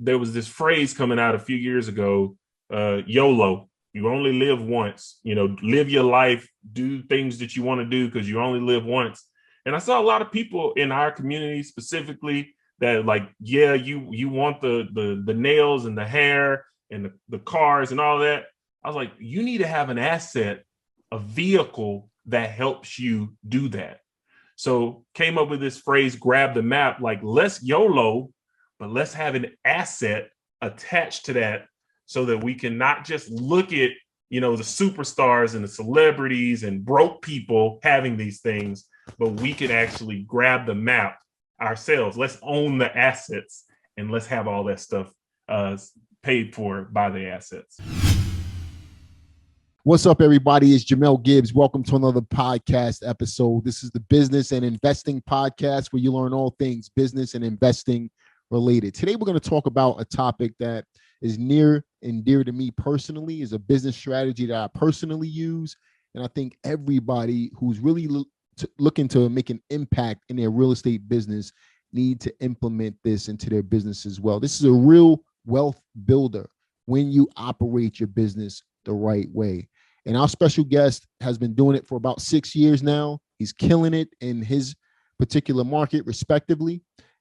there was this phrase coming out a few years ago, YOLO. You only live once, live your life, do things that you want to do because you only live once. And I saw a lot of people in our community specifically that like, yeah, you want the nails and the hair and the cars and all that. I was like, you need to have an asset, a vehicle that helps you do that. So came up with this phrase, grab the map, like let's YOLO, but let's have an asset attached to that so that we can not just look at, the superstars and the celebrities and broke people having these things, but we can actually grab the map ourselves. Let's own the assets and let's have all that stuff paid for by the assets. What's up, everybody? It's Jamel Gibbs. Welcome to another podcast episode. This is the Business and Investing Podcast where you learn all things business and investing related. Today, we're going to talk about a topic that is near and dear to me personally, is a business strategy that I personally use. And I think everybody who's really looking to make an impact in their real estate business need to implement this into their business as well. This is a real wealth builder when you operate your business the right way. And our special guest has been doing it for about 6 years now. He's killing it in his particular market, respectively.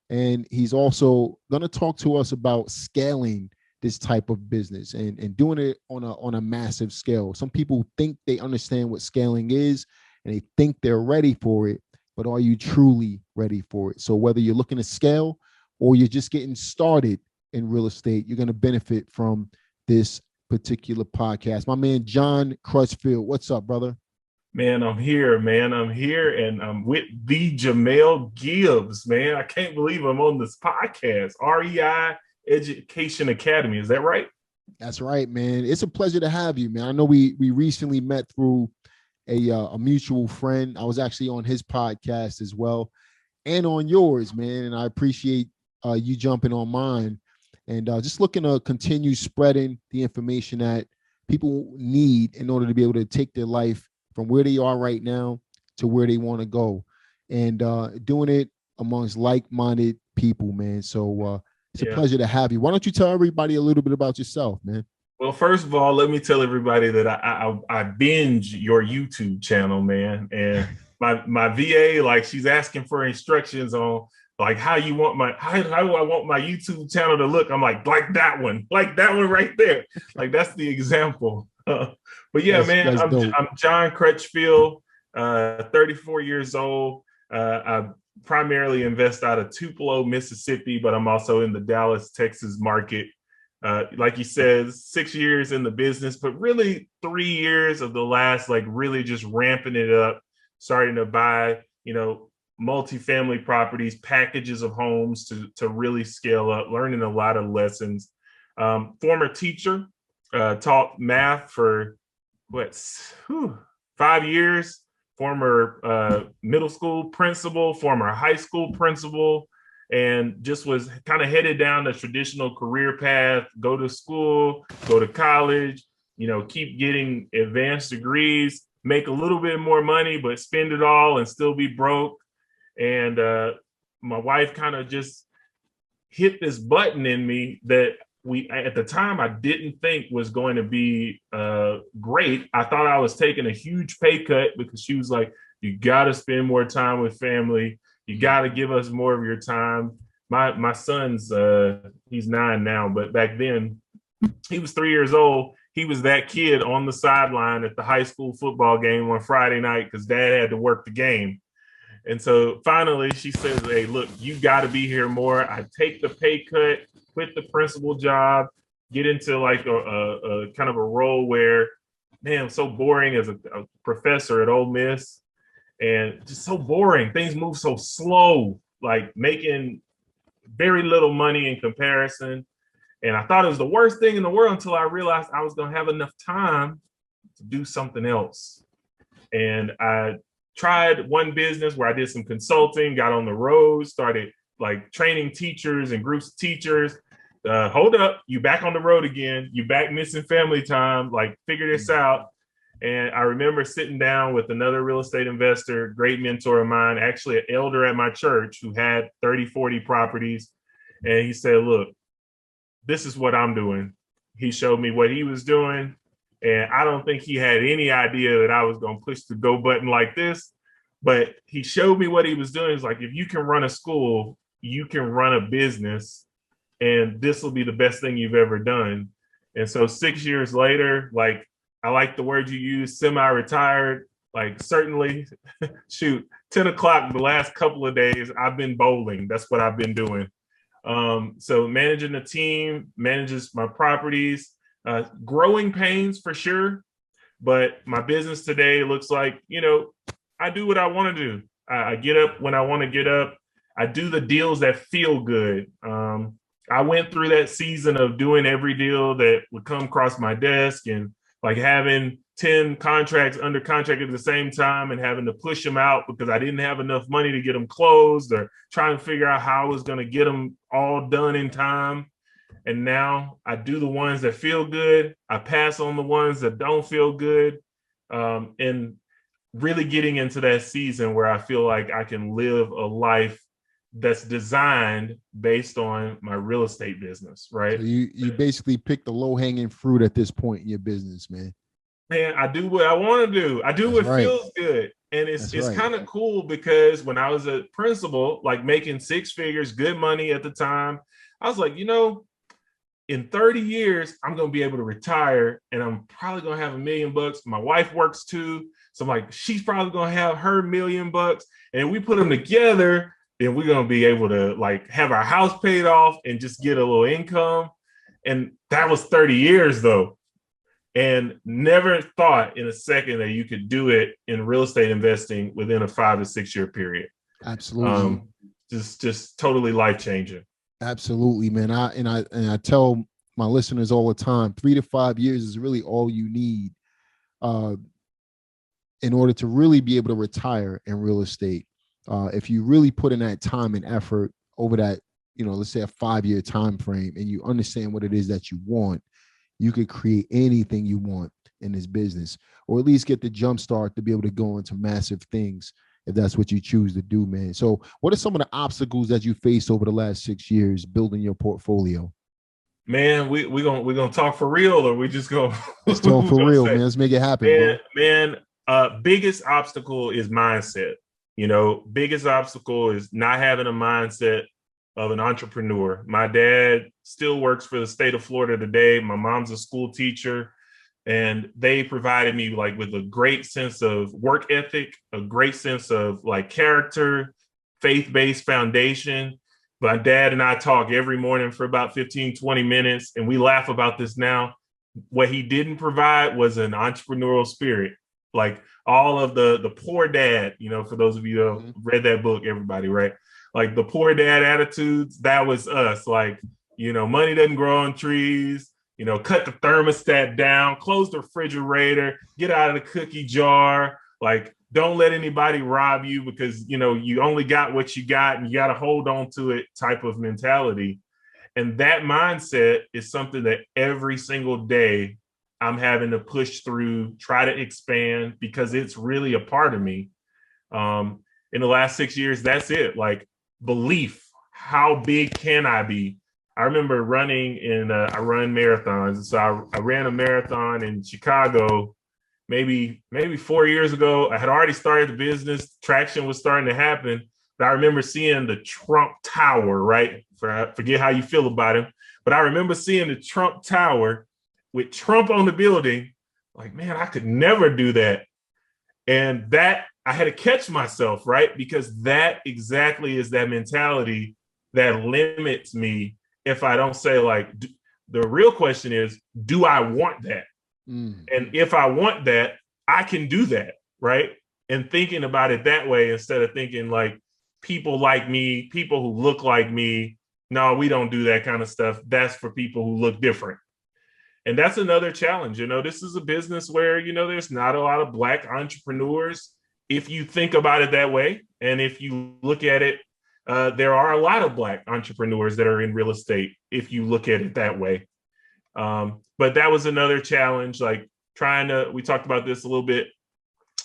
And he's also going to talk to us about scaling this type of business and doing it on a massive scale. Some people think they understand what scaling is and they think they're ready for it, but are you truly ready for it? So whether you're looking to scale or you're just getting started in real estate, you're going to benefit from this particular podcast. My man, John Crutchfield. What's up, brother? Man, I'm here, and I'm with the Jamel Gibbs, man. I can't believe I'm on this podcast, REI Education Academy. Is that right? That's right, man. It's a pleasure to have you, man. I know we recently met through a mutual friend. I was actually on his podcast as well and on yours, man. And I appreciate you jumping on mine and just looking to continue spreading the information that people need in order to be able to take their life from where they are right now to where they want to go, and doing it amongst like-minded people, man. So it's a pleasure to have you. Why don't you tell everybody a little bit about yourself, man? Well, first of all, let me tell everybody that I binge your YouTube channel, man. And my VA, like, she's asking for instructions on like how do I want my YouTube channel to look? I'm like that one right there. Like that's the example. But yeah, man, I'm John Crutchfield, 34 years old. I primarily invest out of Tupelo, Mississippi, but I'm also in the Dallas, Texas market. Like you said, 6 years in the business, but really 3 years of the last, like really just ramping it up, starting to buy, multifamily properties, packages of homes to really scale up, learning a lot of lessons. Former teacher, taught math for 5 years, former middle school principal, former high school principal, and just was kind of headed down the traditional career path, go to school, go to college, keep getting advanced degrees, make a little bit more money, but spend it all and still be broke. And my wife kind of just hit this button in me that at the time I didn't think was going to be great. I thought I was taking a huge pay cut because she was like, you got to spend more time with family. You got to give us more of your time. My son's, he's 9 now, but back then he was 3 years old. He was that kid on the sideline at the high school football game on Friday night because dad had to work the game. And so finally she says, hey, look, you got to be here more. I take the pay cut, quit the principal job, get into like a kind of a role where, man, I'm so boring as a professor at Ole Miss and just so boring. Things move so slow, like making very little money in comparison. And I thought it was the worst thing in the world until I realized I was going to have enough time to do something else. And I tried one business where I did some consulting, got on the road, started like training teachers and groups of teachers. Hold up, you back on the road again. You back missing family time, like figure this out. And I remember sitting down with another real estate investor, great mentor of mine, actually an elder at my church who had 30, 40 properties. And he said, look, this is what I'm doing. He showed me what he was doing. And I don't think he had any idea that I was going to push the go button like this. But he showed me what he was doing. He's like, if you can run a school, you can run a business, and this will be the best thing you've ever done. And so 6 years later, like, I like the word you use, semi-retired, like certainly, shoot, 10 o'clock the last couple of days, I've been bowling. That's what I've been doing. So managing the team, manages my properties, growing pains for sure. But my business today looks like, I do what I want to do. I get up when I want to get up. I do the deals that feel good. I went through that season of doing every deal that would come across my desk and like having 10 contracts under contract at the same time and having to push them out because I didn't have enough money to get them closed, or trying to figure out how I was going to get them all done in time. And now I do the ones that feel good. I pass on the ones that don't feel good. And really getting into that season where I feel like I can live a life that's designed based on my real estate business, right? So you basically pick the low-hanging fruit at this point in your business, man. Man, I do what I want to do. I do what feels good. And it's kind of cool because when I was a principal, like making six figures, good money at the time, I was like, in 30 years, I'm going to be able to retire and I'm probably going to have $1 million. My wife works too. So I'm like, she's probably going to have her $1 million. And we put them together, then we're going to be able to like have our house paid off and just get a little income. And that was 30 years though. And never thought in a second that you could do it in real estate investing within a 5 to 6 year period. Absolutely. Just totally life changing. Absolutely, man. I tell my listeners all the time, 3 to 5 years is really all you need in order to really be able to retire in real estate. If you really put in that time and effort over that, let's say a 5-year time frame, and you understand what it is that you want, you could create anything you want in this business, or at least get the jump start to be able to go into massive things if that's what you choose to do, man. So what are some of the obstacles that you faced over the last 6 years building your portfolio? Man, we're gonna talk for real, or we just gonna let's talk for real, man. Let's make it happen, man. Biggest obstacle is mindset. Biggest obstacle is not having a mindset of an entrepreneur. My dad still works for the state of Florida today. My mom's a school teacher, and they provided me like with a great sense of work ethic, a great sense of like character, faith-based foundation. My dad and I talk every morning for about 15, 20 minutes, and we laugh about this now. What he didn't provide was an entrepreneurial spirit. Like all of the poor dad, for those of you who have read that book, everybody, right? Like the poor dad attitudes, that was us. Like, money doesn't grow on trees, cut the thermostat down, close the refrigerator, get out of the cookie jar. Like, don't let anybody rob you because, you only got what you got and you got to hold on to it type of mentality. And that mindset is something that every single day I'm having to push through, try to expand because it's really a part of me. In the last 6 years, that's it. Like belief, how big can I be? I remember running I run marathons. So I ran a marathon in Chicago maybe 4 years ago. I had already started the business. Traction was starting to happen. But I remember seeing the Trump Tower, right? I forget how you feel about him. But I remember seeing the Trump Tower with Trump on the building. Like, man, I could never do that. And that I had to catch myself, right? Because that exactly is that mentality that limits me if I don't say like, the real question is, do I want that? And if I want that, I can do that, right? And thinking about it that way instead of thinking like people like me, people who look like me. No, we don't do that kind of stuff. That's for people who look different. And that's another challenge. This is a business where, there's not a lot of Black entrepreneurs. If you think about it that way, and if you look at it, there are a lot of Black entrepreneurs that are in real estate, if you look at it that way. But that was another challenge, like we talked about this a little bit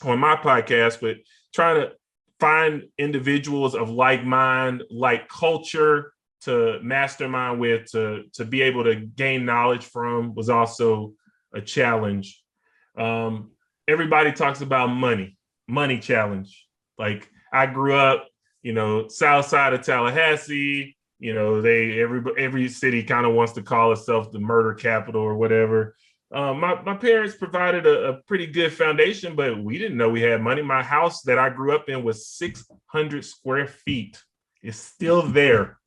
on my podcast, but trying to find individuals of like mind, like culture to mastermind with, to be able to gain knowledge from, was also a challenge. Everybody talks about money challenge. Like, I grew up, south side of Tallahassee. Every city kind of wants to call itself the murder capital or whatever. My parents provided a pretty good foundation, but we didn't know we had money. My house that I grew up in was 600 square feet. It's still there,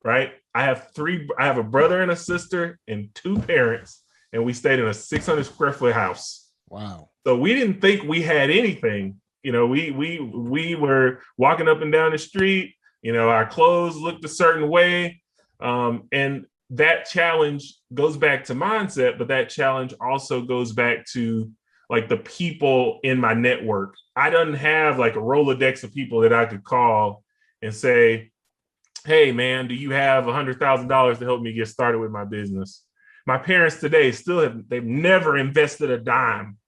right? I have a brother and a sister and 2 parents, and we stayed in a 600 square foot house. Wow. So we didn't think we had anything. We were walking up and down the street. Our clothes looked a certain way. And that challenge goes back to mindset, but that challenge also goes back to like the people in my network. I didn't have like a Rolodex of people that I could call and say, hey man, do you have $100,000 to help me get started with my business? My parents today they've never invested a dime,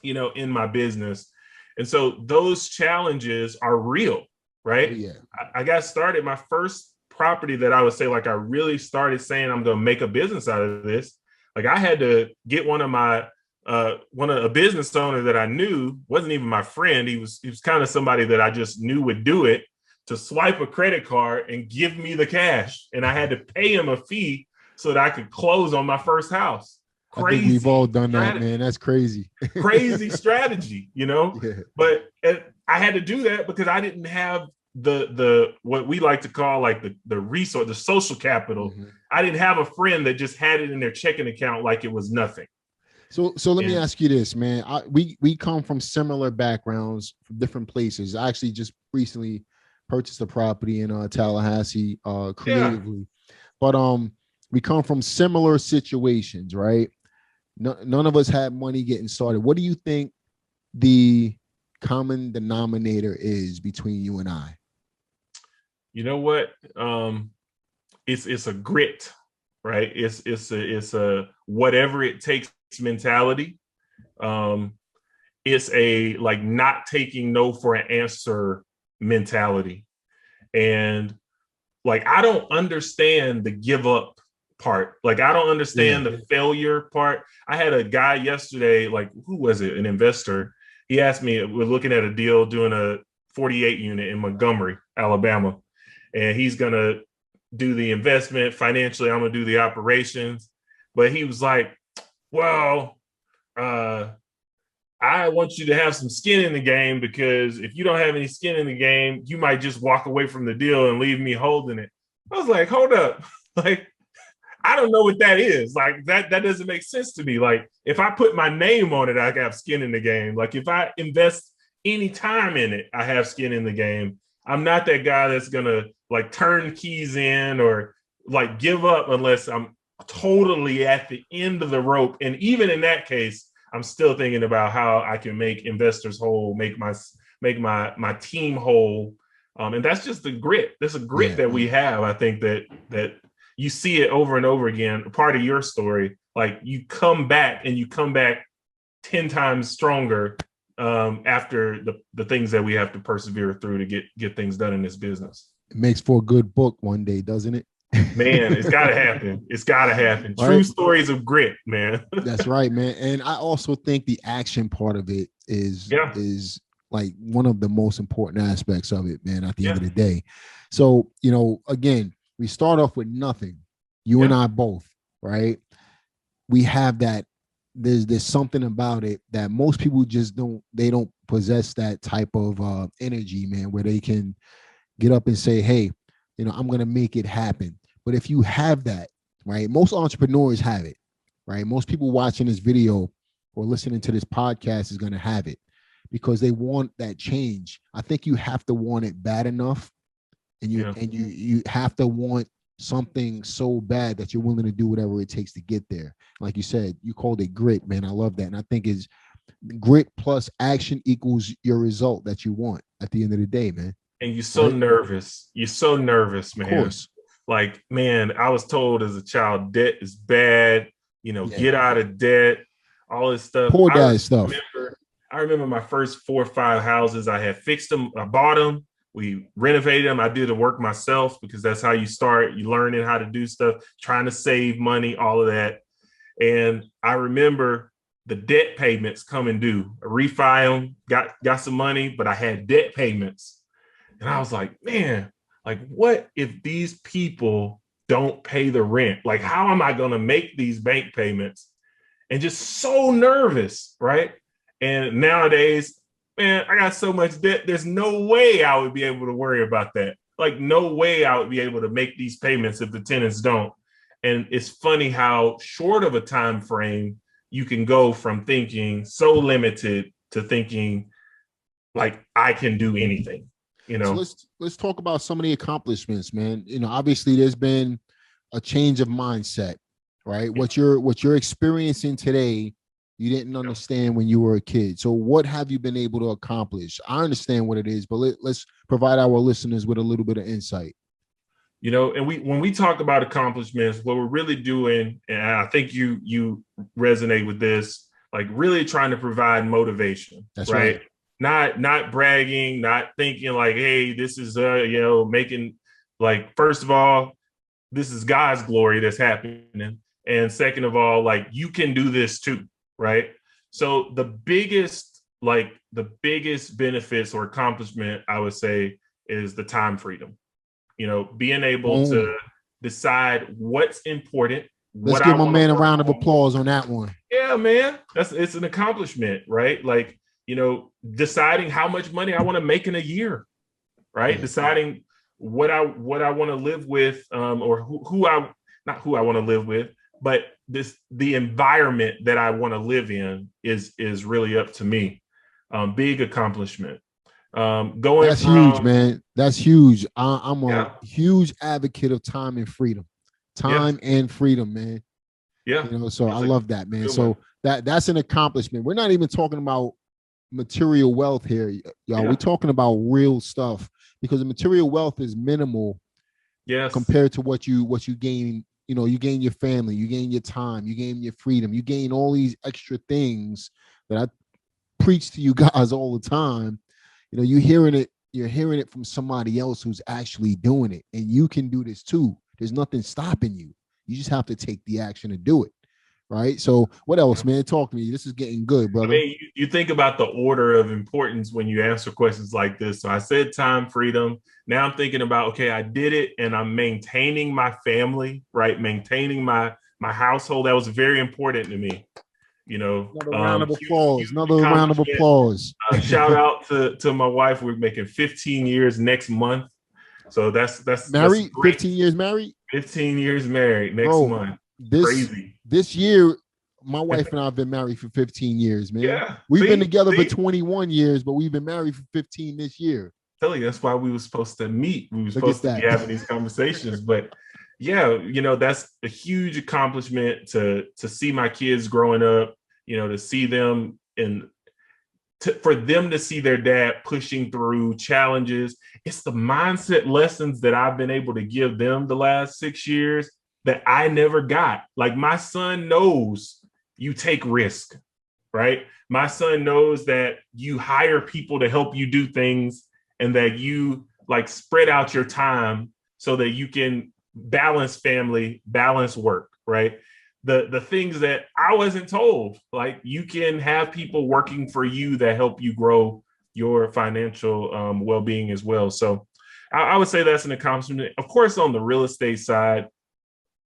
in my business. And so those challenges are real, right? Yeah. I got started, my first property that I would say, like, I really started saying I'm going to make a business out of this. Like, I had to get a business owner that I knew, wasn't even my friend. He was kind of somebody that I just knew would do it, to swipe a credit card and give me the cash. And I had to pay him a fee so that I could close on my first house. Crazy. I think we've all done that, man. That's crazy. Crazy strategy, Yeah. But I had to do that because I didn't have the what we like to call like the resource, the social capital. Mm-hmm. I didn't have a friend that just had it in their checking account like it was nothing. So let me ask you this, man. We come from similar backgrounds, from different places. I actually just recently purchased a property in Tallahassee creatively, but we come from similar situations, right? None of us had money getting started. What do you think the common denominator is between you and I? You know what? It's a grit, right? It's a whatever it takes mentality. It's a like not taking no for an answer mentality. And like, I don't understand the give up part. Like, I don't understand the failure part. I had a guy yesterday, like, who was it? An investor. He asked me, we're looking at a deal doing a 48 unit in Montgomery, Alabama. And he's going to do the investment financially. I'm going to do the operations. But he was like, well, I want you to have some skin in the game, because if you don't have any skin in the game, you might just walk away from the deal and leave me holding it. I was like, hold up. Like, I don't know what that is. Like, that doesn't make sense to me. Like, if I put my name on it, I have skin in the game. Like, if I invest any time in it, I have skin in the game. I'm not that guy that's going to like turn keys in or like give up unless I'm totally at the end of the rope. And even in that case, I'm still thinking about how I can make investors whole, make my team whole. And that's just the grit. There's a grit that we have. I think that you see it over and over again. Part of your story, like, you come back 10 times stronger after the things that we have to persevere through to get things done in this business. It makes for a good book one day, doesn't it? Man, it's got to happen. It's got to happen. True stories of grit, man. That's right, man. And I also think the action part of it is like one of the most important aspects of it, man, at the end of the day. So, again, we start off with nothing. You and I both, right? We have that. There's something about it that most people just don't possess that type of energy, man, where they can get up and say, hey, I'm going to make it happen. But if you have that, right, most entrepreneurs have it, right? Most people watching this video or listening to this podcast is going to have it because they want that change. I think you have to want it bad enough, and you have to want something so bad that you're willing to do whatever it takes to get there. Like you said, you called it grit, man. I love that. And I think is grit plus action equals your result that you want at the end of the day, man. And you're so nervous. You're so nervous, man. Of course. Like, man, I was told as a child, debt is bad, get out of debt, all this stuff. Poor dad stuff. I remember my first 4 or 5 houses. I had fixed them. I bought them. We renovated them. I did the work myself because that's how you start. You learning how to do stuff, trying to save money, all of that. And I remember the debt payments coming due. I refi them, got some money, but I had debt payments. And I was like, man, like what if these people don't pay the rent? Like, how am I going to make these bank payments? And just so nervous, right? And nowadays, man, I got so much debt. There's no way I would be able to worry about that. Like, no way I would be able to make these payments if the tenants don't. And it's funny how short of a time frame you can go from thinking so limited to thinking like I can do anything. You know. So let's talk about some of the accomplishments, man. You know, obviously there's been a change of mindset, right? What you're experiencing today, you didn't understand when you were a kid. So what have you been able to accomplish? I understand what it is, but let's provide our listeners with a little bit of insight. You know, and when we talk about accomplishments, what we're really doing, and I think you resonate with this, like really trying to provide motivation. That's right. Not bragging, not thinking like, hey, this is making, like, first of all, this is God's glory that's happening. And second of all, like, you can do this too, right? So the biggest benefits or accomplishment, I would say, is the time freedom. You know, being able to decide what's important. Let's give my man a round of applause on that one. Yeah, man, it's an accomplishment, right? Like, you know, deciding how much money I want to make in a year, right? Yeah. Deciding what I want to live with, or not who I want to live with, but the environment that I want to live in is really up to me. Big accomplishment. That's huge, man. That's huge. I'm a huge advocate of time and freedom. Time and freedom, man. Yeah. You know, so I love that, man. So that's an accomplishment. We're not even talking about material wealth here, y'all. We're talking about real stuff, because the material wealth is minimal compared to what you gain. You know, you gain your family, you gain your time, you gain your freedom, you gain all these extra things that I preach to you guys all the time. You know, you're hearing it from somebody else who's actually doing it, and you can do this too. There's nothing stopping you. You just have to take the action to do it. Right. So what else, man? Talk to me. This is getting good, brother. I mean, you think about the order of importance when you answer questions like this. So I said time, freedom. Now I'm thinking about, okay, I did it and I'm maintaining my family, right? Maintaining my household. That was very important to me. You know, another round of applause. Another round of applause. Shout out to my wife. We're making 15 years next month. So that's married. 15 years married. 15 years married next month. Crazy. This year, my wife and I have been married for 15 years, man. Yeah. We've been together for 21 years, but we've been married for 15 this year. Tell you, that's why we were supposed to meet. We were supposed to be having these conversations. But yeah, you know, that's a huge accomplishment to see my kids growing up, you know, to see them for them to see their dad pushing through challenges. It's the mindset lessons that I've been able to give them the last 6 years that I never got. Like, my son knows you take risk, right? My son knows that you hire people to help you do things, and that you like spread out your time so that you can balance family, balance work, right? The things that I wasn't told, like, you can have people working for you that help you grow your financial well-being as well. So I would say that's an accomplishment. Of course, on the real estate side,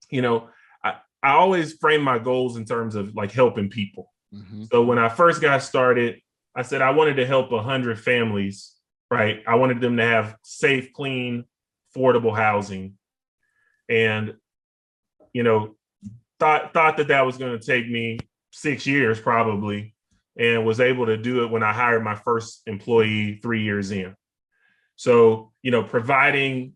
you know, I always frame my goals in terms of like helping people. Mm-hmm. So when I first got started, I said I wanted to help 100 families, right? I wanted them to have safe, clean, affordable housing. And, you know, thought that was going to take me 6 years probably, and was able to do it when I hired my first employee 3 years in. So, you know, providing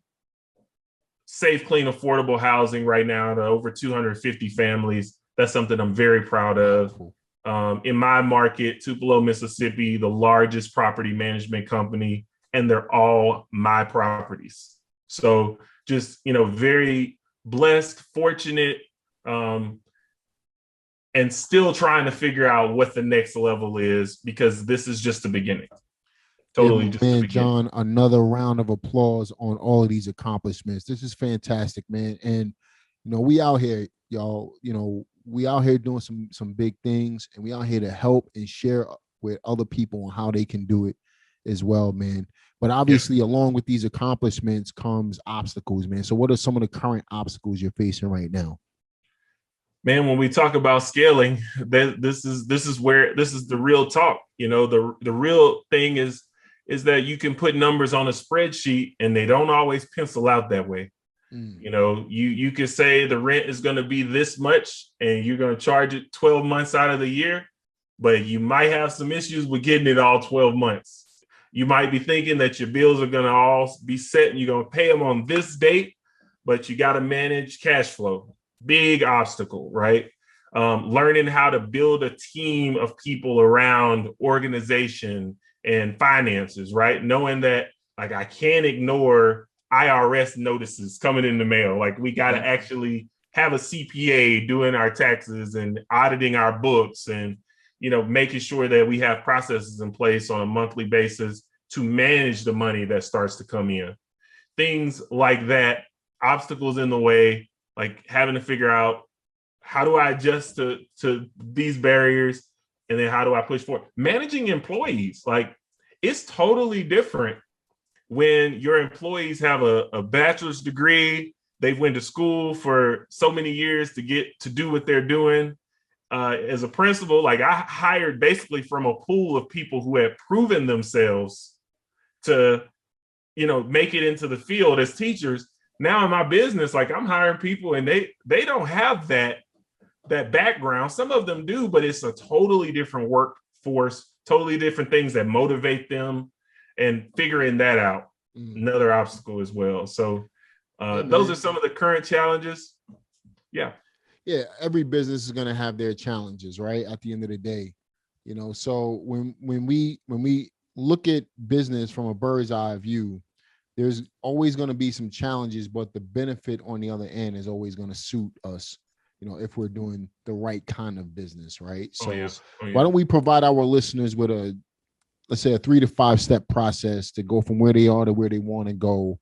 safe, clean, affordable housing right now to over 250 families. That's something I'm very proud of. In my market, Tupelo, Mississippi, the largest property management company, and they're all my properties. So just, you know, very blessed, fortunate, and still trying to figure out what the next level is, because this is just the beginning. Yeah, totally my just the man, beginning. John, another round of applause on all of these accomplishments. This is fantastic, man. And we out here, y'all, we out here doing some big things, and we out here to help and share with other people on how they can do it as well, man. But Yeah. obviously, along with these accomplishments comes obstacles, man. So what are some of the current obstacles you're facing right now? Man, when we talk about scaling, this is the real talk. The real thing is that you can put numbers on a spreadsheet and they don't always pencil out that way. Mm. You could say the rent is going to be this much and you're going to charge it 12 months out of the year, but you might have some issues with getting it all 12 months. You might be thinking that your bills are going to all be set and you're going to pay them on this date, but you got to manage cash flow. Big obstacle, right? Learning how to build a team of people around organization and finances, right? Knowing that like I can't ignore IRS notices coming in the mail. Like we got to actually have a CPA doing our taxes and auditing our books and making sure that we have processes in place on a monthly basis to manage the money that starts to come in. Things like that, obstacles in the way, like having to figure out how do I adjust to these barriers and then how do I push forward. Managing employees, like it's totally different when your employees have a bachelor's degree, they've went to school for so many years to get to do what they're doing. As a principal, like I hired basically from a pool of people who had proven themselves to, make it into the field as teachers. Now in my business, like I'm hiring people and they don't have that background. Some of them do, but it's a totally different workforce, totally different things that motivate them and figuring that out. Another obstacle as well. So those are some of the current challenges. Yeah. Yeah, every business is going to have their challenges, right? At the end of the day, so when we look at business from a bird's eye view, there's always going to be some challenges, but the benefit on the other end is always going to suit us, if we're doing the right kind of business, right? So why don't we provide our listeners with let's say a 3 to 5 step process to go from where they are to where they want to go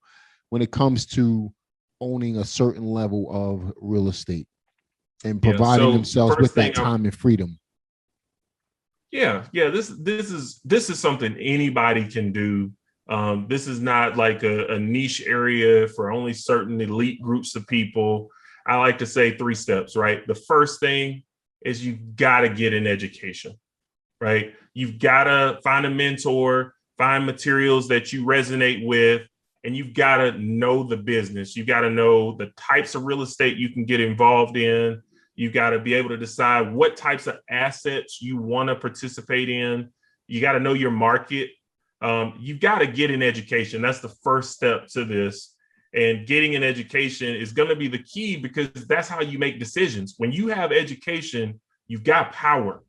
when it comes to owning a certain level of real estate and providing themselves with that time and freedom. Yeah. This is something anybody can do. This is not like a niche area for only certain elite groups of people. I like to say 3 steps, right? The first thing is you got to get an education, right? You've got to find a mentor, find materials that you resonate with, and you've got to know the business. You got to know the types of real estate you can get involved in. You've got to be able to decide what types of assets you want to participate in. You got to know your market. You've got to get an education. That's the first step to this. And getting an education is going to be the key because that's how you make decisions. When you have education, you've got power,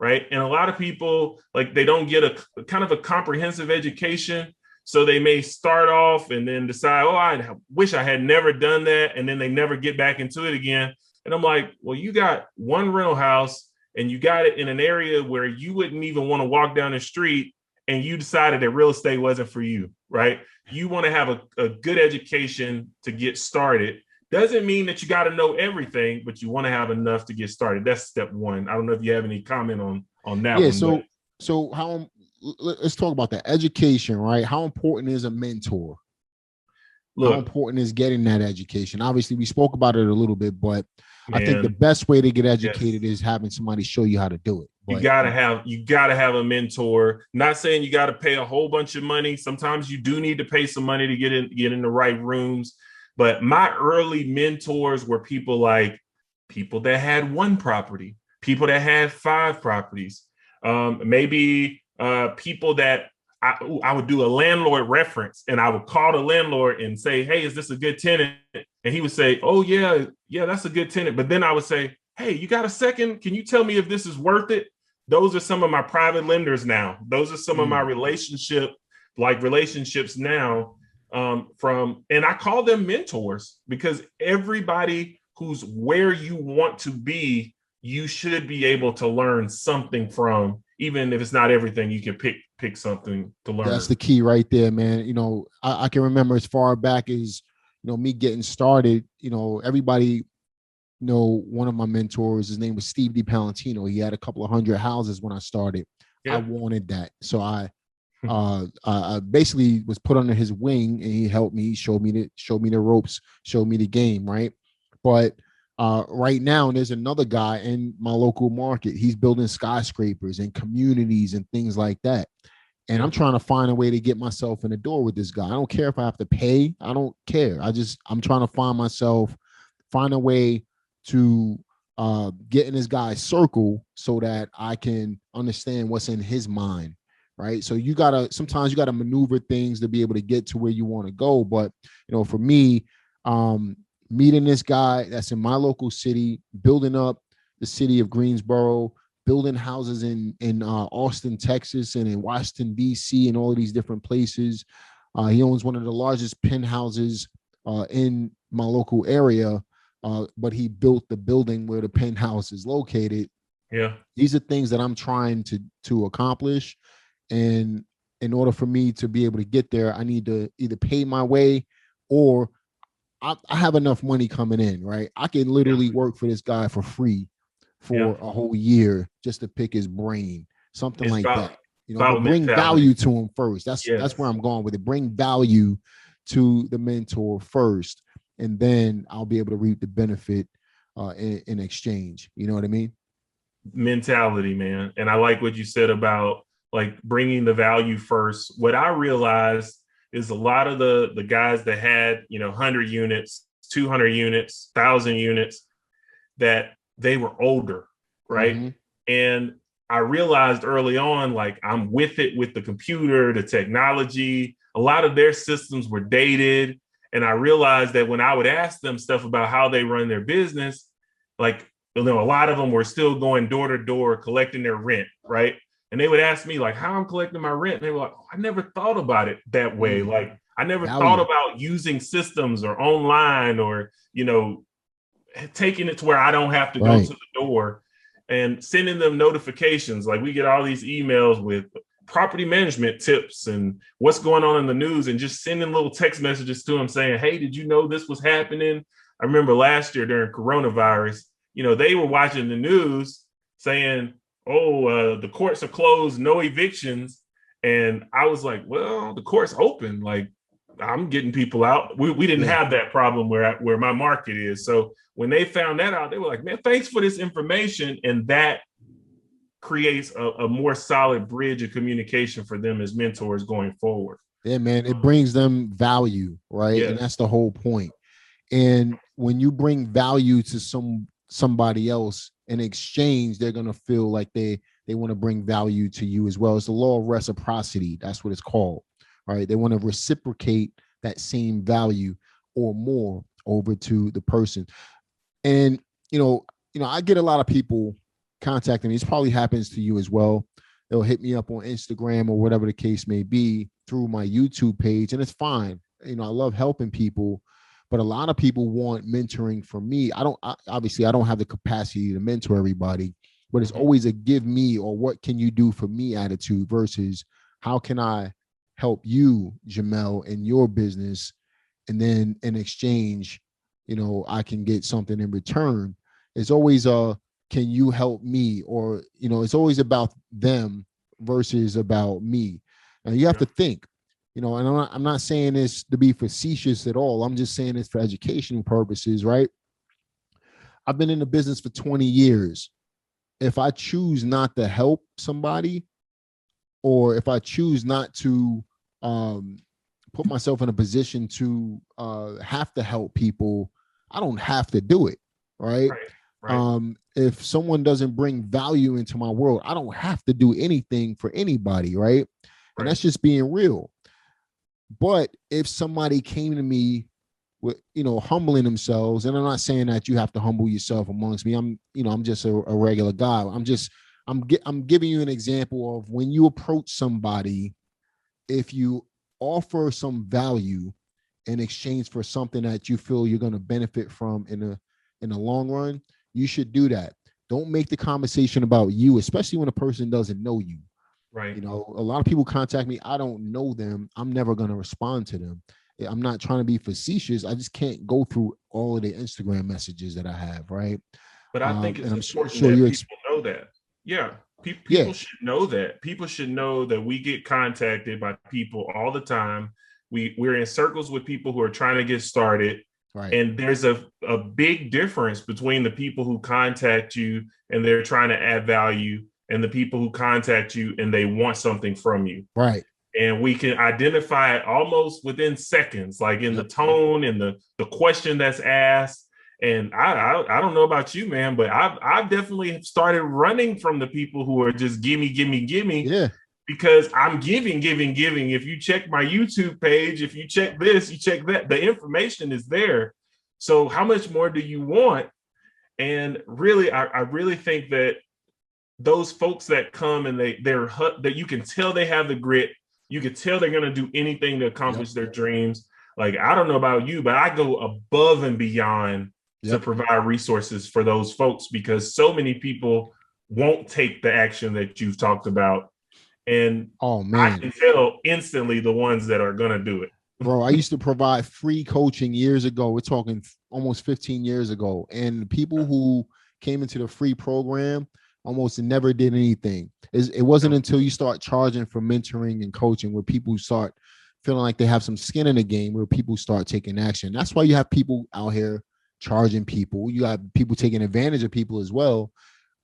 right? And a lot of people, like they don't get a kind of a comprehensive education. So they may start off and then decide, oh, I wish I had never done that. And then they never get back into it again. And I'm like, well, you got one rental house and you got it in an area where you wouldn't even want to walk down the street and you decided that real estate wasn't for you, right? You want to have a good education to get started. Doesn't mean that you got to know everything, but you want to have enough to get started. That's step one. I don't know if you have any comment on that one. Yeah, so how let's talk about that education, right? How important is a mentor? How important is getting that education? Obviously, we spoke about it a little bit, but I think the best way to get educated is having somebody show you how to do it. You gotta have a mentor. Not saying you got to pay a whole bunch of money. Sometimes you do need to pay some money to get in the right rooms. But my early mentors were people that had 1 property, people that had 5 properties, maybe people that I would do a landlord reference and I would call the landlord and say, hey, is this a good tenant? And he would say, oh, yeah, that's a good tenant. But then I would say, hey, you got a second? Can you tell me if this is worth it? Those are some of my private lenders now. Those are some of my relationships now and I call them mentors because everybody who's where you want to be, you should be able to learn something from even if it's not everything, you can pick something to learn. That's the key right there, man. I can remember as far back as, me getting started, everybody, one of my mentors, his name was Steve DiPalantino. He had a couple of 100 houses when I started. Yeah. I wanted that. So I basically was put under his wing, and he helped me, showed me the ropes, showed me the game. Right. But right now, there's another guy in my local market. He's building skyscrapers and communities and things like that. And I'm trying to find a way to get myself in the door with this guy. I don't care if I have to pay. I don't care. I'm trying to find a way to get in this guy's circle so that I can understand what's in his mind. Right. So sometimes you gotta maneuver things to be able to get to where you want to go. But, for me, meeting this guy that's in my local city, building up the city of Greensboro, building houses in Austin, Texas, and in Washington, D.C., and all of these different places. He owns one of the largest penthouses in my local area, but he built the building where the penthouse is located. Yeah. These are things that I'm trying to accomplish. And in order for me to be able to get there, I need to either pay my way, or I have enough money coming in, right? I can literally work for this guy for free for a whole year just to pick his brain, something like that. But bring value to him first. That's where I'm going with it. Bring value to the mentor first, and then I'll be able to reap the benefit in exchange. You know what I mean? Mentality, man. And I like what you said about like bringing the value first. What I realized is a lot of the guys that had, 100 units, 200 units, 1,000 units, that they were older, right? Mm-hmm. And I realized early on, like, I'm with the computer, the technology. A lot of their systems were dated. And I realized that when I would ask them stuff about how they run their business, like, a lot of them were still going door to door collecting their rent, right? And they would ask me, like, how I'm collecting my rent. And they were like, oh, I never thought about it that way. Mm-hmm. Like, I never thought about using systems or online or, taking it to where I don't have to go to the door and sending them notifications. Like, we get all these emails with property management tips and what's going on in the news, and just sending little text messages to them saying, hey, did you know this was happening? I remember last year during coronavirus, they were watching the news saying, the courts are closed, no evictions. And I was like, well, the court's open. Like, I'm getting people out. We didn't have that problem where my market is. So when they found that out, they were like, man, thanks for this information. And that creates a more solid bridge of communication for them as mentors going forward. Yeah, man, it brings them value, right? Yeah. And that's the whole point. And when you bring value to somebody else in exchange, they're going to feel like they want to bring value to you as well. It's the law of reciprocity. That's what it's called. Right. They want to reciprocate that same value or more over to the person. And, I get a lot of people contacting me. This probably happens to you as well. They'll hit me up on Instagram or whatever the case may be through my YouTube page. And it's fine. I love helping people, but a lot of people want mentoring from me. Obviously I don't have the capacity to mentor everybody, but it's always a give me or what can you do for me attitude versus how can I help you, Jamel, in your business. And then in exchange, I can get something in return. It's always can you help me? Or, it's always about them versus about me. And you have to think, and I'm not saying this to be facetious at all. I'm just saying this for education purposes, right? I've been in the business for 20 years. If I choose not to help somebody, or if I choose not to put myself in a position to have to help people, I don't have to do it, right? If someone doesn't bring value into my world, I don't have to do anything for anybody, right? And that's just being real. But if somebody came to me with, humbling themselves, and I'm not saying that you have to humble yourself amongst me. I'm just a regular guy. I'm giving you an example of when you approach somebody, if you offer some value in exchange for something that you feel you're going to benefit from in the long run, you should do that. Don't make the conversation about you, especially when a person doesn't know you. Right. You know, a lot of people contact me. I don't know them. I'm never going to respond to them. I'm not trying to be facetious. I just can't go through all of the Instagram messages that I have, right? But I think And it's I'm important sure that you're, people know that. Yeah. yeah, People should know that. People should know that we get contacted by people all the time. We're in circles with people who are trying to get started. right, And there's a big difference between the people who contact you and they're trying to add value and the people who contact you and they want something from you. right. And we can identify it almost within seconds, like in the Yep. tone and the question that's asked. And I don't know about you, man, but I've definitely started running from the people who are just gimme, gimme, gimme, Yeah. because I'm giving, giving, giving. If you check my YouTube page, if you check this, you check that, the information is there. So how much more do you want? And really, I really think that those folks that come and they're that you can tell they have the grit, you can tell they're going to do anything to accomplish Yep. their dreams. Like, I don't know about you, but I go above and beyond to Yep. provide resources for those folks because so many people won't take the action that you've talked about. And Oh I man, can tell instantly the ones that are going to do it. bro, I used to provide free coaching years ago. We're talking almost 15 years ago. And the people who came into the free program almost never did anything. It wasn't until you start charging for mentoring and coaching where people start feeling like they have some skin in the game, where people start taking action. That's why you have people out here charging people. You have people taking advantage of people as well.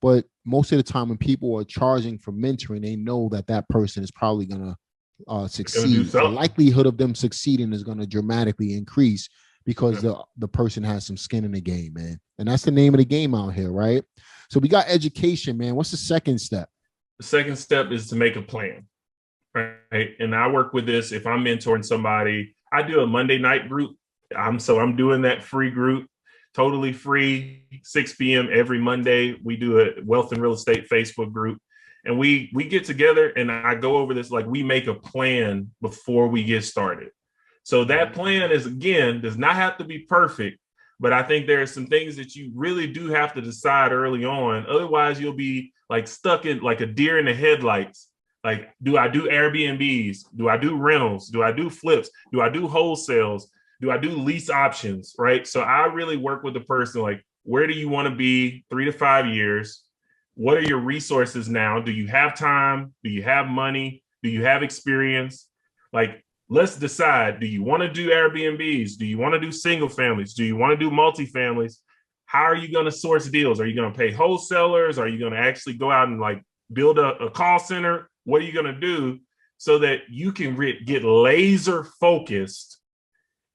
But most of the time when people are charging for mentoring, they know that that person is probably going to succeed. The likelihood of them succeeding is going to dramatically increase because the person has some skin in the game, man. And that's the name of the game out here, right? So we got education, man. What's the second step? The second step is to make a plan, right? And I work with this. If I'm mentoring somebody, I do a Monday night group. I'm doing that free group, totally free, 6 p.m. every Monday. We do a wealth and real estate Facebook group. And we get together and I go over this, like we make a plan before we get started. So that plan is, again, does not have to be perfect, but I think there are some things that you really do have to decide early on. Otherwise, you'll be like stuck in like a deer in the headlights. Like, do I do Airbnbs? Do I do rentals? Do I do flips? Do I do wholesales? Do I do lease options? Right. So I really work with the person, like, where do you want to be 3 to 5 years? What are your resources now? Do you have time? Do you have money? Do you have experience? Like, let's decide. Do you want to do Airbnbs? Do you want to do single families? Do you want to do multifamilies? How are you going to source deals? Are you going to pay wholesalers? Are you going to actually go out and like build a call center? What are you going to do so that you can get laser focused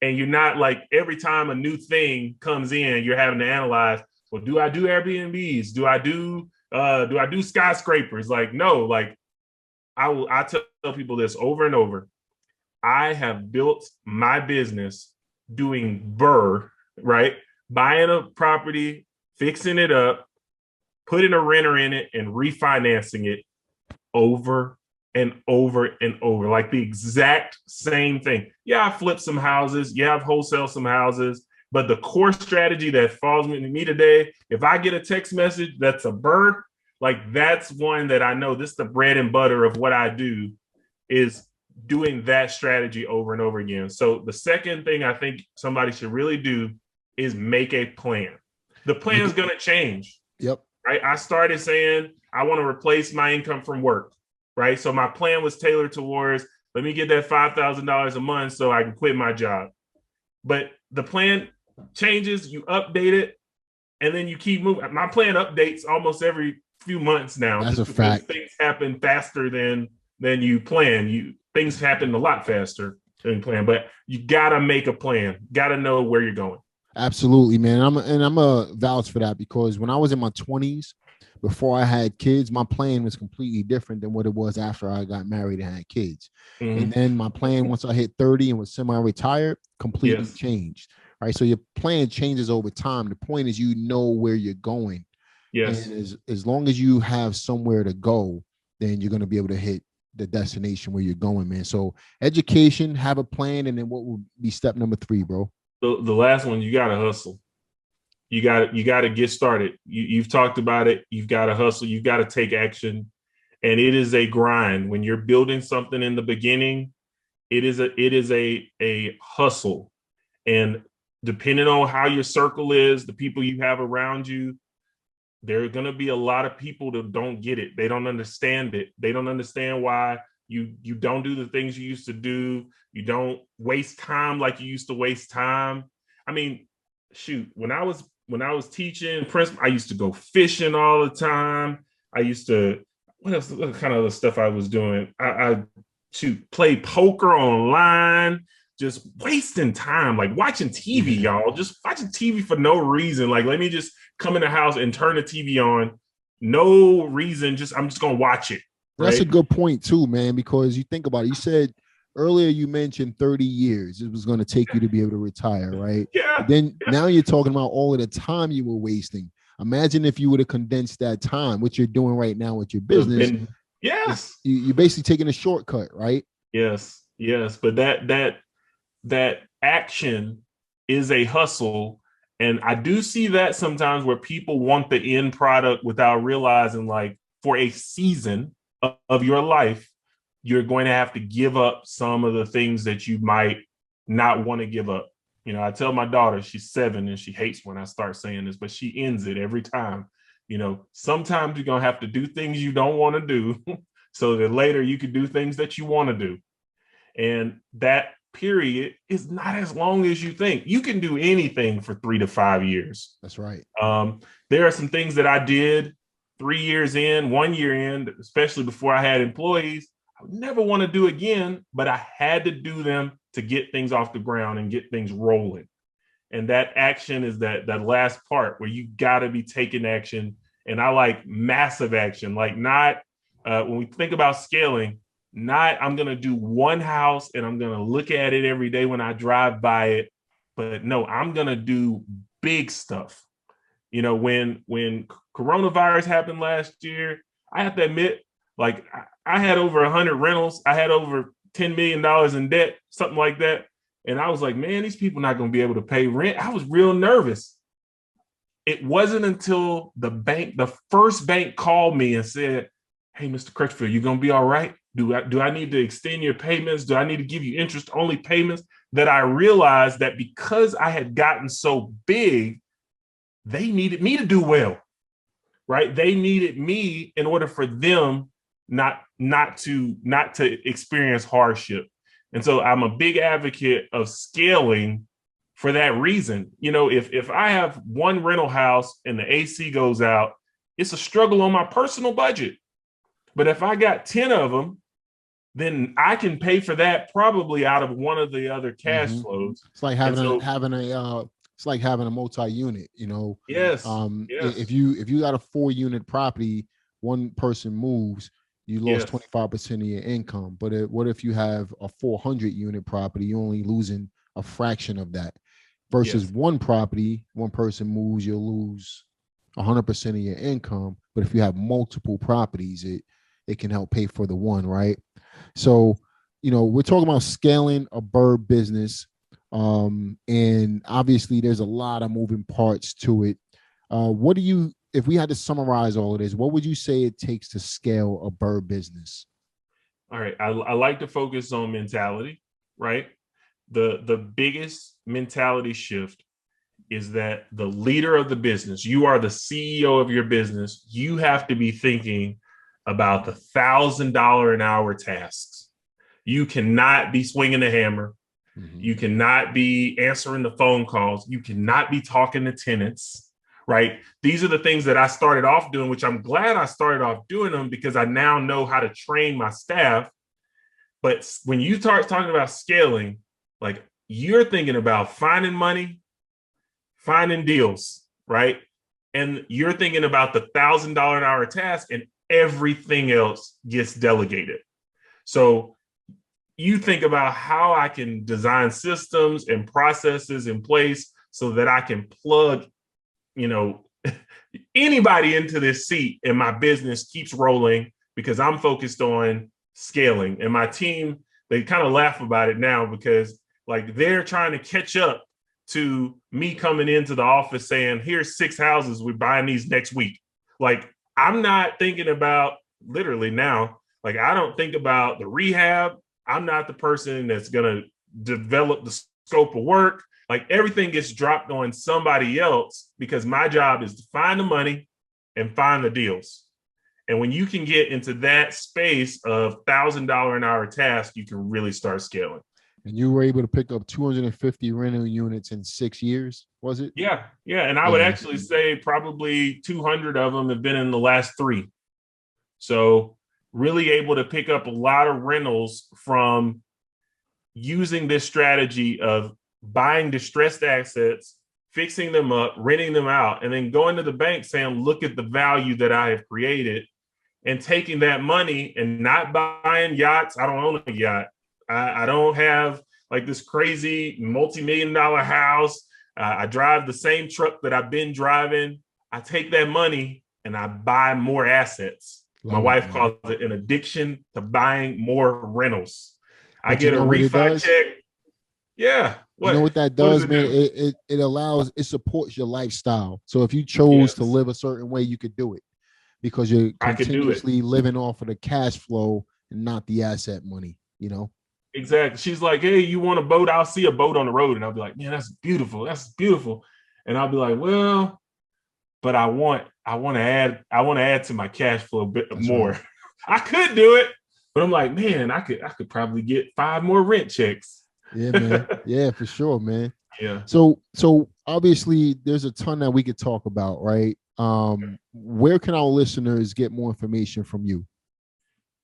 and you're not like every time a new thing comes in, you're having to analyze, well, do I do Airbnbs? Do I do skyscrapers? Like, no, like I tell people this over and over. I have built my business doing BRRRR, right? Buying a property, fixing it up, putting a renter in it, and refinancing it over and over and over, like the exact same thing. Yeah, I flip some houses. Yeah, I've wholesale some houses. But the core strategy that falls to me today, if I get a text message that's a BRRRR, like that's one that I know this is the bread and butter of what I do, is doing that strategy over and over again. So the second thing I think somebody should really do is make a plan. The plan is going to change. Yep. Right. I started saying I want to replace my income from work. Right. So my plan was tailored towards, let me get that $5,000 a month so I can quit my job. But the plan changes, you update it, and then you keep moving. My plan updates almost every few months now. That's just a fact. Things happen faster than you plan. Things happen a lot faster than you plan, but you gotta make a plan. Gotta know where you're going. Absolutely, man. I'm a vouch for that because when I was in my 20s, before I had kids, my plan was completely different than what it was after I got married and had kids. Mm-hmm. And then my plan, once I hit 30 and was semi-retired, completely changed. Right. So your plan changes over time. The point is, you know where you're going. Yes. And as long as you have somewhere to go, then you're going to be able to hit the destination where you're going, man. So education, have a plan. And then what would be step number 3, bro? The last one, you got to hustle. You got to get started. You've talked about it. You've got to hustle. You've got to take action. And it is a grind. When you're building something in the beginning, it is a hustle. And depending on how your circle is, the people you have around you, there are going to be a lot of people that don't get it. They don't understand it. They don't understand why you don't do the things you used to do. You don't waste time like you used to waste time. I mean, shoot, when I was teaching principal, I used to go fishing all the time. I used to, what else? What kind of other stuff I was doing? I shoot, play poker online, just wasting time, like watching TV, y'all. Just watching TV for no reason. Like, let me just come in the house and turn the TV on. No reason. I'm just gonna watch it. Right? That's a good point too, man, because you think about it. You said earlier, you mentioned 30 years it was going to take you to be able to retire, right? Yeah. Then now you're talking about all of the time you were wasting. Imagine if you would have condensed that time, what you're doing right now with your business. Yes. You're basically taking a shortcut, right? Yes. But that action is a hustle. And I do see that sometimes where people want the end product without realizing, like, for a season of your life, you're going to have to give up some of the things that you might not want to give up. You know, I tell my daughter, she's 7 and she hates when I start saying this, but she ends it every time. You know, sometimes you're going to have to do things you don't want to do so that later you can do things that you want to do. And that period is not as long as you think. You can do anything for 3 to 5 years. That's right. There are some things that I did 3 years in, 1 year in, especially before I had employees, I would never want to do again, but I had to do them to get things off the ground and get things rolling. And that action is that last part where you got to be taking action. And I like massive action, like not when we think about scaling, not I'm going to do one house and I'm going to look at it every day when I drive by it. But no, I'm going to do big stuff. You know, when coronavirus happened last year, I have to admit, like, I had over 100 rentals. I had over $10 million in debt, something like that. And I was like, man, these people are not going to be able to pay rent. I was real nervous. It wasn't until the first bank called me and said, hey, Mr. Crutchfield, you going to be all right? Do I need to extend your payments? Do I need to give you interest only payments? That I realized that because I had gotten so big, they needed me to do well, right? They needed me in order for them not to experience hardship. And so I'm a big advocate of scaling for that reason. You know, if I have one rental house and the AC goes out, it's a struggle on my personal budget. But if I got 10 of them, then I can pay for that probably out of one of the other cash flows. It's like it's like having a multi-unit, you know. Yes. If you got a 4-unit property, one person moves, you lost 25% of your income. But what if you have a 400-unit property, you're only losing a fraction of that versus one property, one person moves, you'll lose 100% of your income. But if you have multiple properties, it can help pay for the one, right? So, you know, we're talking about scaling a BRRRR business. And obviously there's a lot of moving parts to it. If we had to summarize all of this, what would you say it takes to scale a BRRRR business? All right. I like to focus on mentality, right? The biggest mentality shift is that the leader of the business, you are the CEO of your business. You have to be thinking about the $1,000 an hour tasks. You cannot be swinging the hammer. You cannot be answering the phone calls. You cannot be talking to tenants, right? These are the things that I started off doing, which I'm glad I started off doing them because I now know how to train my staff. But when you start talking about scaling, like you're thinking about finding money, finding deals, right? And you're thinking about the $1,000 an hour task and everything else gets delegated. So you think about how I can design systems and processes in place so that I can plug, you know, anybody into this seat and my business keeps rolling because I'm focused on scaling. And my team, they kind of laugh about it now because like they're trying to catch up to me coming into the office saying, here's 6 houses, we're buying these next week. Like, I'm not thinking about literally now, like, I don't think about the rehab. I'm not the person that's going to develop the scope of work. Like, everything gets dropped on somebody else because my job is to find the money and find the deals. And when you can get into that space of $1,000 an hour task, you can really start scaling. And you were able to pick up 250 rental units in 6 years, was it? Yeah. And I would actually say probably 200 of them have been in the last 3. So really able to pick up a lot of rentals from using this strategy of buying distressed assets, fixing them up, renting them out, and then going to the bank saying, look at the value that I have created, and taking that money and not buying yachts. I don't own a yacht. I don't have like this crazy multi-million-dollar house. I drive the same truck that I've been driving. I take that money and I buy more assets. My wife calls it an addiction to buying more rentals. I get a refi check. Yeah. You know what that does, man? It allows, it supports your lifestyle. So if you chose to live a certain way, you could do it because you're continuously living off of the cash flow and not the asset money, you know? Exactly. She's like, hey, you want a boat? I'll see a boat on the road. And I'll be like, man, that's beautiful. That's beautiful. And I'll be like, well, but I want to add to my cash flow a bit more. Right. I could do it, but I'm like, man, I could probably get 5 more rent checks. Yeah, man. Yeah, for sure, man. Yeah. So obviously there's a ton that we could talk about, right? Where can our listeners get more information from you?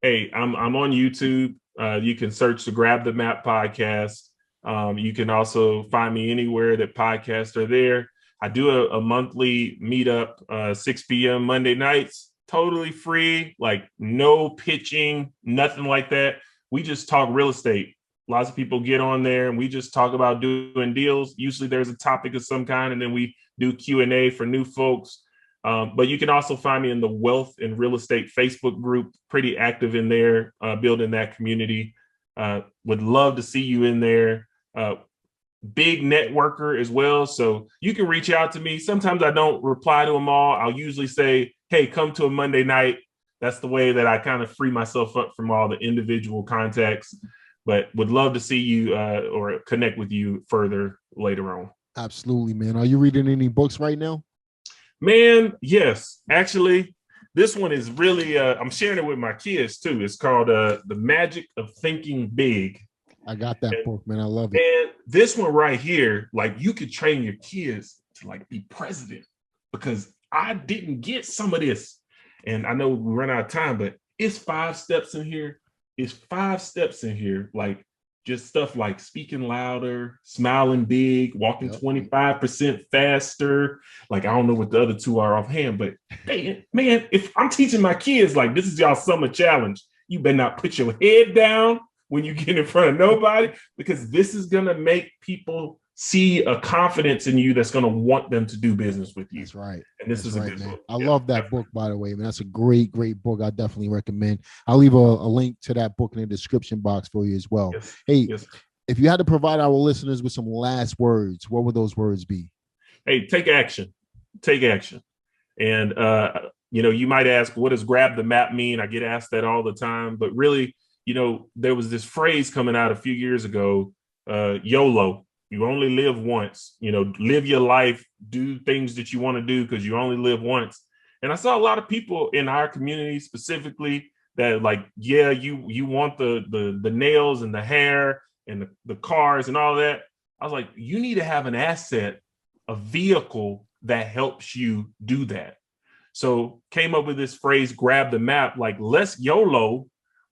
Hey, I'm on YouTube. You can search the Grab the Map podcast. You can also find me anywhere that podcasts are there. I do a monthly meetup, 6 p.m. Monday nights, totally free, like no pitching, nothing like that. We just talk real estate. Lots of people get on there and we just talk about doing deals. Usually there's a topic of some kind, and then we do Q&A for new folks. But you can also find me in the Wealth and Real Estate Facebook group, pretty active in there, building that community. Would love to see you in there. Big networker as well. So you can reach out to me. Sometimes I don't reply to them all. I'll usually say, hey, come to a Monday night. That's the way that I kind of free myself up from all the individual contacts, but would love to see you or connect with you further later on. Absolutely, man. Are you reading any books right now? Man, yes. Actually, this one is really, I'm sharing it with my kids too. It's called The Magic of Thinking Big. I got that book, man. I love it. And this one right here, like you could train your kids to like be president, because I didn't get some of this. And I know we run out of time, but it's 5 steps in here. It's 5 steps in here. Like just stuff like speaking louder, smiling big, walking 25% faster. Like, I don't know what the other 2 are offhand, but hey, man, if I'm teaching my kids, like, this is y'all summer challenge, you better not put your head down when you get in front of nobody, because this is going to make people see a confidence in you that's going to want them to do business with you. That's right. And this is a good book. I love that book, by the way, man. That's a great book. I definitely recommend. I'll leave a link to that book in the description box for you as well. Yes. Hey, if you had to provide our listeners with some last words, what would those words be? Hey, take action. Take action. And, you might ask, what does grab the map mean? I get asked that all the time, but really, there was this phrase coming out a few years ago, YOLO. You only live once, live your life, do things that you want to do because you only live once. And I saw a lot of people in our community specifically that like, yeah, you want the nails and the hair and the cars and all that. I was like, you need to have an asset, a vehicle that helps you do that. So came up with this phrase, grab the map, like let's YOLO,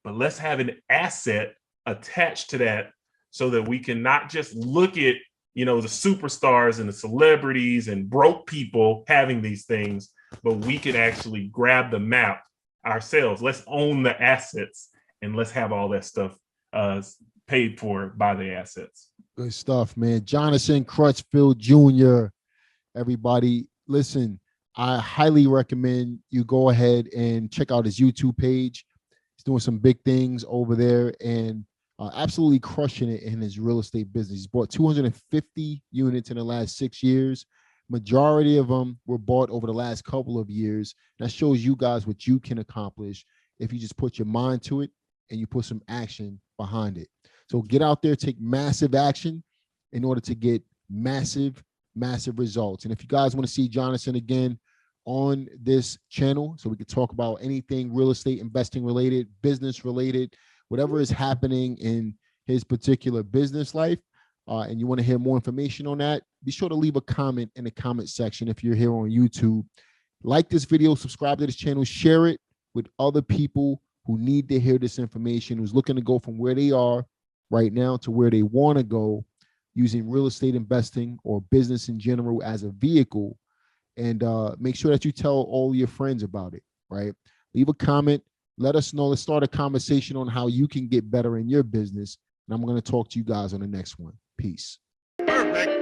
but let's have an asset attached to that so that we can not just look at, the superstars and the celebrities and broke people having these things, but we can actually grab the map ourselves. Let's own the assets and let's have all that stuff paid for by the assets. Good stuff, man. Jonathan Crutchfield Jr. Everybody, listen, I highly recommend you go ahead and check out his YouTube page. He's doing some big things over there. And absolutely crushing it in his real estate business. He's bought 250 units in the last 6 years. Majority of them were bought over the last couple of years. That shows you guys what you can accomplish if you just put your mind to it and you put some action behind it. So get out there, take massive action in order to get massive results. And if you guys want to see Jonathan again on this channel, so we could talk about anything real estate investing related, business related, whatever is happening in his particular business life, and you want to hear more information on that, be sure to leave a comment in the comment section if you're here on YouTube. Like this video, subscribe to this channel, share it with other people who need to hear this information, who's looking to go from where they are right now to where they want to go using real estate investing or business in general as a vehicle. And make sure that you tell all your friends about it, right? Leave a comment. Let us know. Let's start a conversation on how you can get better in your business. And I'm going to talk to you guys on the next one. Peace. Perfect.